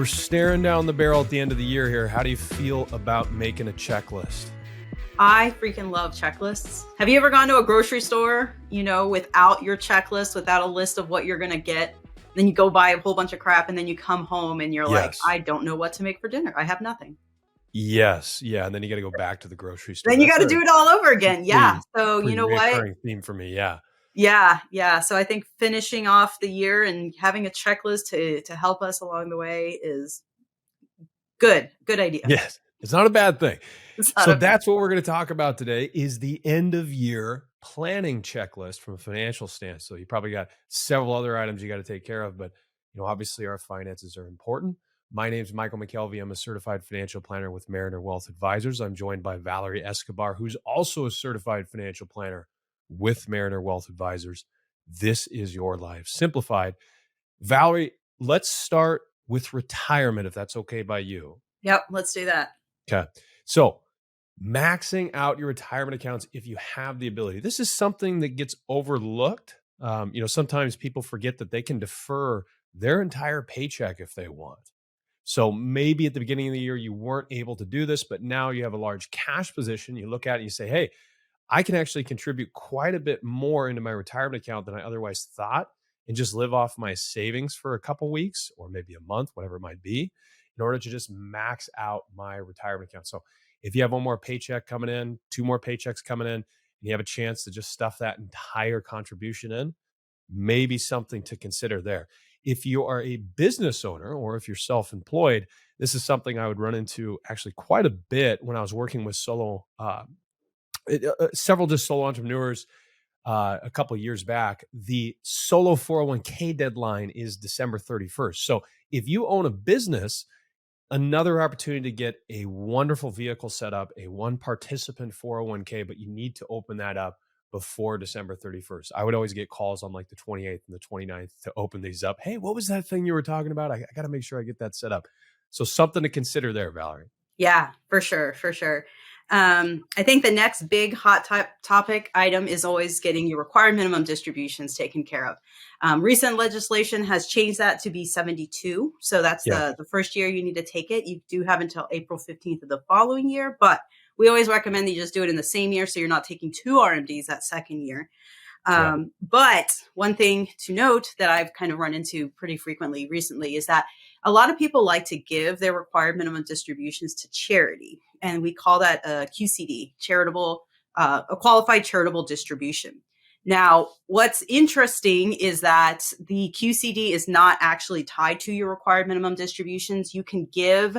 We're staring down the barrel at the end of the year here. How do you feel about making a checklist? I freaking love checklists. Have you ever gone to a grocery store, without your checklist, without a list of what you're going to get? Then you go buy a whole bunch of crap and then you come home and you're like, I don't know what to make for dinner. I have nothing. Yes. Yeah. And then you got to go back to the grocery store. Then you got to do it all over again. Yeah. So you know what? Recurring theme for me. Yeah. Yeah. So I think finishing off the year and having a checklist to help us along the way is good. Good idea. Yes. It's not a bad thing. So that's what we're going to talk about today is the end of year planning checklist from a financial stance. So you probably got several other items you got to take care of, but obviously our finances are important. My name is Michael MacKelvie. I'm a certified financial planner with Mariner Wealth Advisors. I'm joined by Valerie Escobar, who's also a certified financial planner with Mariner Wealth Advisors. This is your life simplified. Valerie, let's start with retirement, if that's okay by you. Yep, let's do that. Okay. So maxing out your retirement accounts if you have the ability. This is something that gets overlooked. Sometimes people forget that they can defer their entire paycheck if they want. So maybe at the beginning of the year, you weren't able to do this, but now you have a large cash position. You look at it and you say, hey, I can actually contribute quite a bit more into my retirement account than I otherwise thought and just live off my savings for a couple weeks or maybe a month, whatever it might be, in order to just max out my retirement account. So if you have one more paycheck coming in, two more paychecks coming in, and you have a chance to just stuff that entire contribution in, maybe something to consider there. If you are a business owner or if you're self-employed, this is something I would run into actually quite a bit when I was working with several just solo entrepreneurs a couple of years back. The solo 401k deadline is December 31st. So if you own a business, another opportunity to get a wonderful vehicle set up, a one participant 401k, but you need to open that up before December 31st. I would always get calls on like the 28th and the 29th to open these up. Hey, what was that thing you were talking about? I got to make sure I get that set up. So something to consider there, Valerie. Yeah, for sure. I think the next big hot topic item is always getting your required minimum distributions taken care of. Recent legislation has changed that to be 72. So that's the first year you need to take it. You do have until April 15th of the following year, but we always recommend that you just do it in the same year so you're not taking two RMDs that second year. But one thing to note that I've kind of run into pretty frequently recently is that a lot of people like to give their required minimum distributions to charity. And we call that a QCD, charitable, a qualified charitable distribution. Now, what's interesting is that the QCD is not actually tied to your required minimum distributions. You can give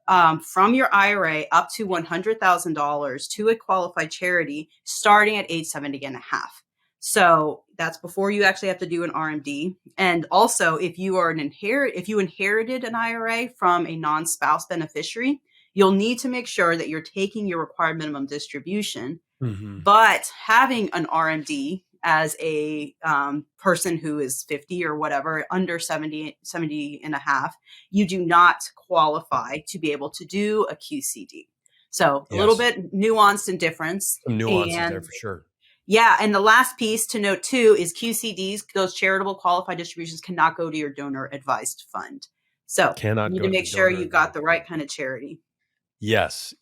from your IRA up to $100,000 to a qualified charity starting at age 70 and a half. So that's before you actually have to do an RMD. And also, if you inherited an IRA from a non-spouse beneficiary, you'll need to make sure that you're taking your required minimum distribution. Mm-hmm. But having an RMD as a person who is 50 or whatever, under 70 and a half, you do not qualify to be able to do a QCD. So a little bit nuanced and difference. Some nuances there for sure. Yeah. And the last piece to note too is QCDs, those charitable qualified distributions, cannot go to your donor advised fund. So you need to make sure you got the right kind of charity. Yes.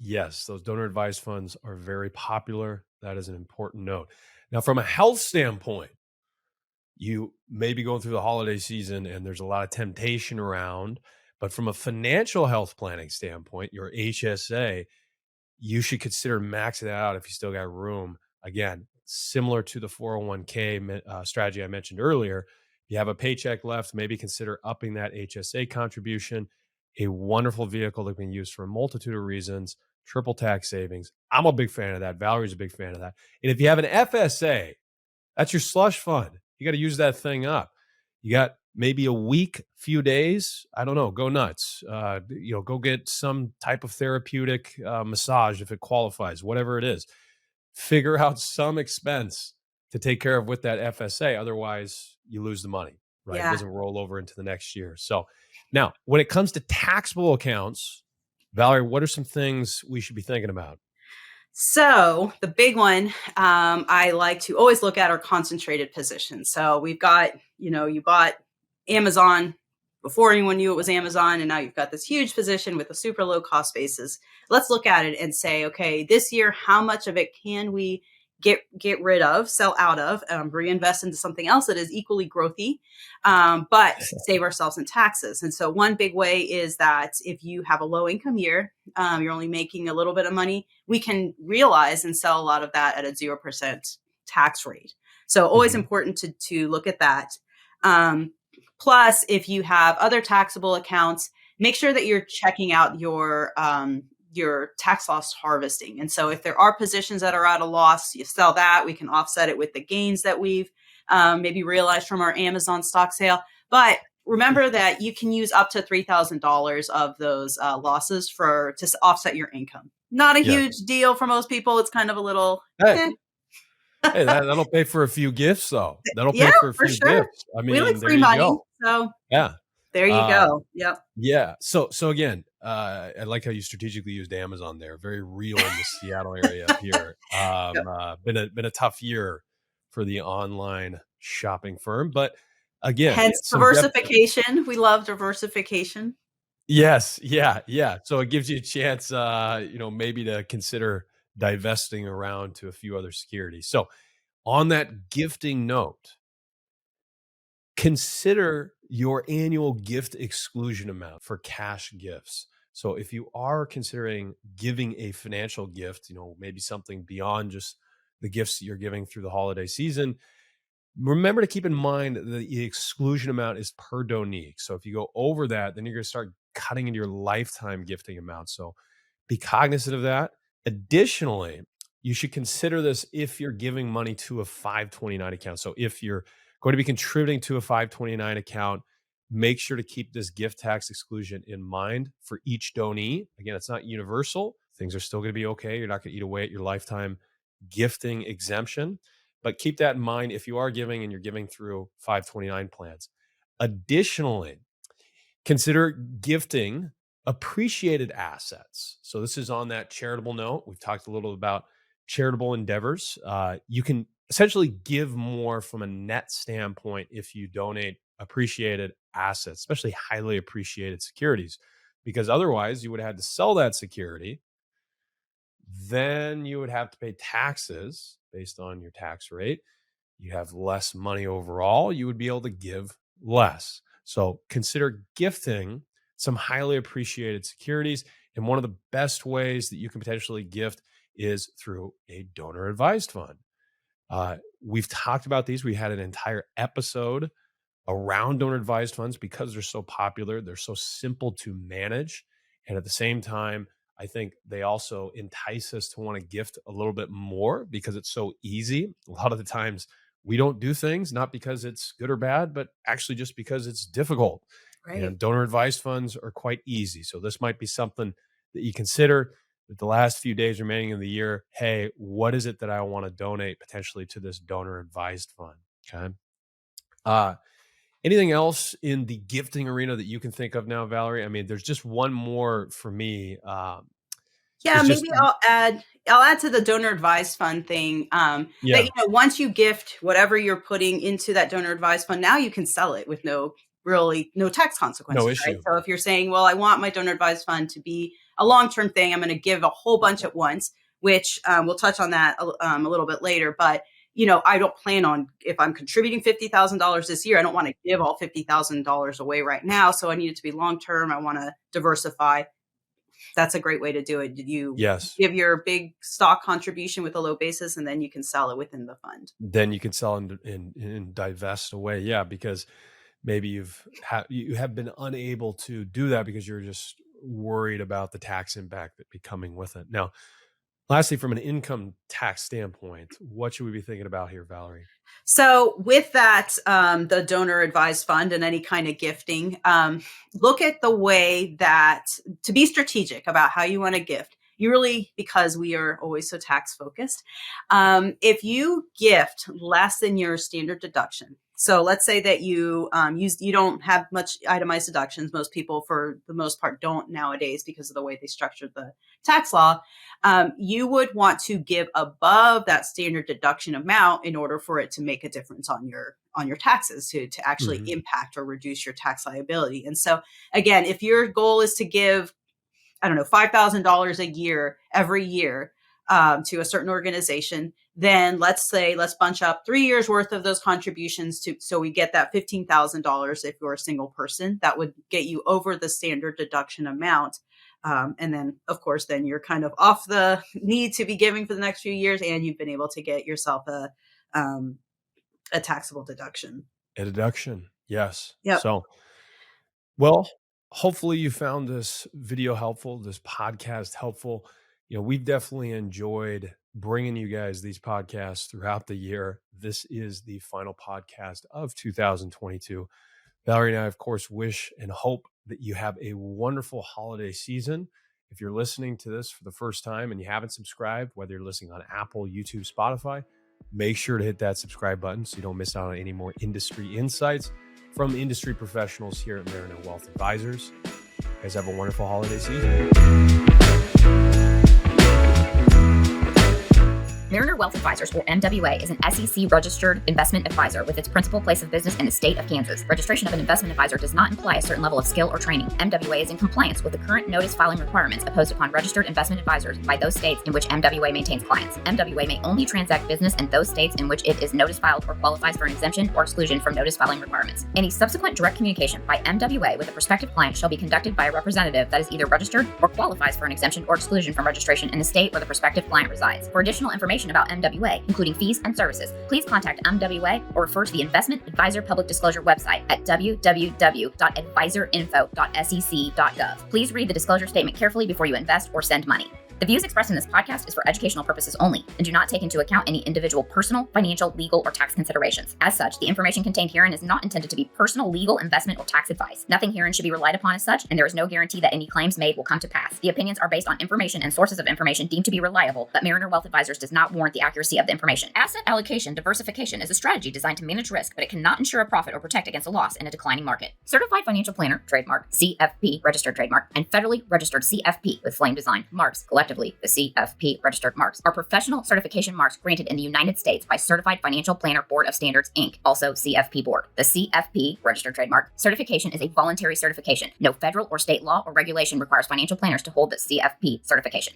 Those donor advised funds are very popular. That is an important note. Now, from a health standpoint, you may be going through the holiday season and there's a lot of temptation around, but from a financial health planning standpoint, your HSA, you should consider maxing that out if you still got room. Again, similar to the 401k strategy I mentioned earlier, if you have a paycheck left, maybe consider upping that HSA contribution, a wonderful vehicle that can be used for a multitude of reasons, triple tax savings. I'm a big fan of that. Valerie's a big fan of that. And if you have an FSA, that's your slush fund. You got to use that thing up. You got maybe a week, few days. I don't know. Go nuts. Go get some type of therapeutic massage if it qualifies, whatever it is. Figure out some expense to take care of with that FSA. Otherwise, you lose the money, right? It doesn't roll over into the next year. So now, when it comes to taxable accounts, Valerie, what are some things we should be thinking about? So the big one I like to always look at are concentrated positions. So we've got, you bought Amazon before anyone knew it was Amazon, and now you've got this huge position with a super low cost basis. Let's look at it and say, okay, this year, how much of it can we get rid of, sell out of, reinvest into something else that is equally growthy, but save ourselves in taxes. And so one big way is that if you have a low income year, you're only making a little bit of money, we can realize and sell a lot of that at a 0% tax rate. So always important to look at that. Plus, if you have other taxable accounts, make sure that you're checking out your tax loss harvesting. And so if there are positions that are at a loss, you sell that. We can offset it with the gains that we've maybe realized from our Amazon stock sale. But remember that you can use up to $3,000 of those losses to offset your income. Not a huge deal for most people. It's kind of a little, Hey, that'll pay for a few gifts, though. That'll pay yeah, for a for few sure. gifts. I We like mean, there free you money. go. So Yeah. there you go. Yep. Yeah. So again, I like how you strategically used Amazon there. Very real in the Seattle area up here. Yep. Been a tough year for the online shopping firm, but again, Hence diversification. We love diversification. yes, yeah. So it gives you a chance, maybe to consider divesting around to a few other securities. So on that gifting note, consider your annual gift exclusion amount for cash gifts. So if you are considering giving a financial gift, maybe something beyond just the gifts that you're giving through the holiday season, remember to keep in mind that the exclusion amount is per donee. So if you go over that, then you're going to start cutting into your lifetime gifting amount. So be cognizant of that. Additionally, you should consider this if you're giving money to a 529 account. So if you're going to be contributing to a 529 account, make sure to keep this gift tax exclusion in mind for each donee. Again, it's not universal. Things are still going to be okay. You're not going to eat away at your lifetime gifting exemption, but keep that in mind if you are giving and you're giving through 529 plans. Additionally, consider gifting appreciated assets. So this is on that charitable note. We've talked a little about charitable endeavors. You can essentially give more from a net standpoint if you donate appreciated assets, especially highly appreciated securities, because otherwise you would have had to sell that security. Then you would have to pay taxes based on your tax rate. You have less money overall. You would be able to give less. So consider gifting some highly appreciated securities. And one of the best ways that you can potentially gift is through a donor advised fund. We've talked about these. We had an entire episode around donor advised funds because they're so popular. They're so simple to manage. And at the same time, I think they also entice us to want to gift a little bit more because it's so easy. A lot of the times we don't do things not because it's good or bad, but actually just because it's difficult. Right. And donor advised funds are quite easy. So this might be something that you consider with the last few days remaining in the year. Hey, what is it that I want to donate potentially to this donor advised fund? Okay. Anything else in the gifting arena that you can think of now, Valerie? I mean, there's just one more for me. Yeah, maybe I'll add to the donor advised fund thing. That once you gift whatever you're putting into that donor advised fund, now you can sell it with no tax consequences. No issue. Right? So if you're saying, well, I want my donor advised fund to be a long-term thing, I'm going to give a whole bunch at once, which we'll touch on that a little bit later. But I don't plan on, if I'm contributing $50,000 this year, I don't want to give all $50,000 away right now. So I need it to be long-term. I want to diversify. That's a great way to do it. You give your big stock contribution with a low basis, and then you can sell it within the fund. Then you can sell and divest away. Yeah, because maybe you have been unable to do that because you're just worried about the tax impact that be coming with it. Now, lastly, from an income tax standpoint, what should we be thinking about here, Valerie? So with that, the donor advised fund and any kind of gifting, look at the way that to be strategic about how you want to gift. You really, because we are always so tax focused, if you gift less than your standard deduction. So let's say that you don't have much itemized deductions. Most people, for the most part, don't nowadays because of the way they structured the tax law. You would want to give above that standard deduction amount in order for it to make a difference on on your taxes to actually Mhm. impact or reduce your tax liability. And so again, if your goal is to give, I don't know, $5,000 a year every year to a certain organization, then let's bunch up 3 years worth of those contributions so we get that $15,000 if you're a single person. That would get you over the standard deduction amount. And then, of course, then you're kind of off the need to be giving for the next few years, and you've been able to get yourself a taxable deduction. A deduction. Yes. Yep. So, well, hopefully you found this video helpful, this podcast helpful. We've definitely enjoyed bringing you guys these podcasts throughout the year. This is the final podcast of 2022. Valerie and I, of course, wish and hope that you have a wonderful holiday season. If you're listening to this for the first time and you haven't subscribed, whether you're listening on Apple, YouTube, Spotify, make sure to hit that subscribe button so you don't miss out on any more industry insights from industry professionals here at Mariner Wealth Advisors. You guys have a wonderful holiday season. Mariner Wealth Advisors, or MWA, is an SEC-registered investment advisor with its principal place of business in the state of Kansas. Registration of an investment advisor does not imply a certain level of skill or training. MWA is in compliance with the current notice filing requirements imposed upon registered investment advisors by those states in which MWA maintains clients. MWA may only transact business in those states in which it is notice filed or qualifies for an exemption or exclusion from notice filing requirements. Any subsequent direct communication by MWA with a prospective client shall be conducted by a representative that is either registered or qualifies for an exemption or exclusion from registration in the state where the prospective client resides. For additional information about MWA, including fees and services, please contact MWA or refer to the Investment Advisor Public Disclosure website at www.advisorinfo.sec.gov. Please read the disclosure statement carefully before you invest or send money. The views expressed in this podcast is for educational purposes only and do not take into account any individual personal, financial, legal, or tax considerations. As such, the information contained herein is not intended to be personal, legal, investment, or tax advice. Nothing herein should be relied upon as such, and there is no guarantee that any claims made will come to pass. The opinions are based on information and sources of information deemed to be reliable, but Mariner Wealth Advisors does not warrant the accuracy of the information. Asset allocation diversification is a strategy designed to manage risk, but it cannot ensure a profit or protect against a loss in a declining market. Certified Financial Planner, trademark, CFP, registered trademark, and federally registered CFP with flame design marks, collectively the CFP registered marks, are professional certification marks granted in the United States by Certified Financial Planner Board of Standards, Inc., also CFP Board. The CFP registered trademark certification is a voluntary certification. No federal or state law or regulation requires financial planners to hold the CFP certification.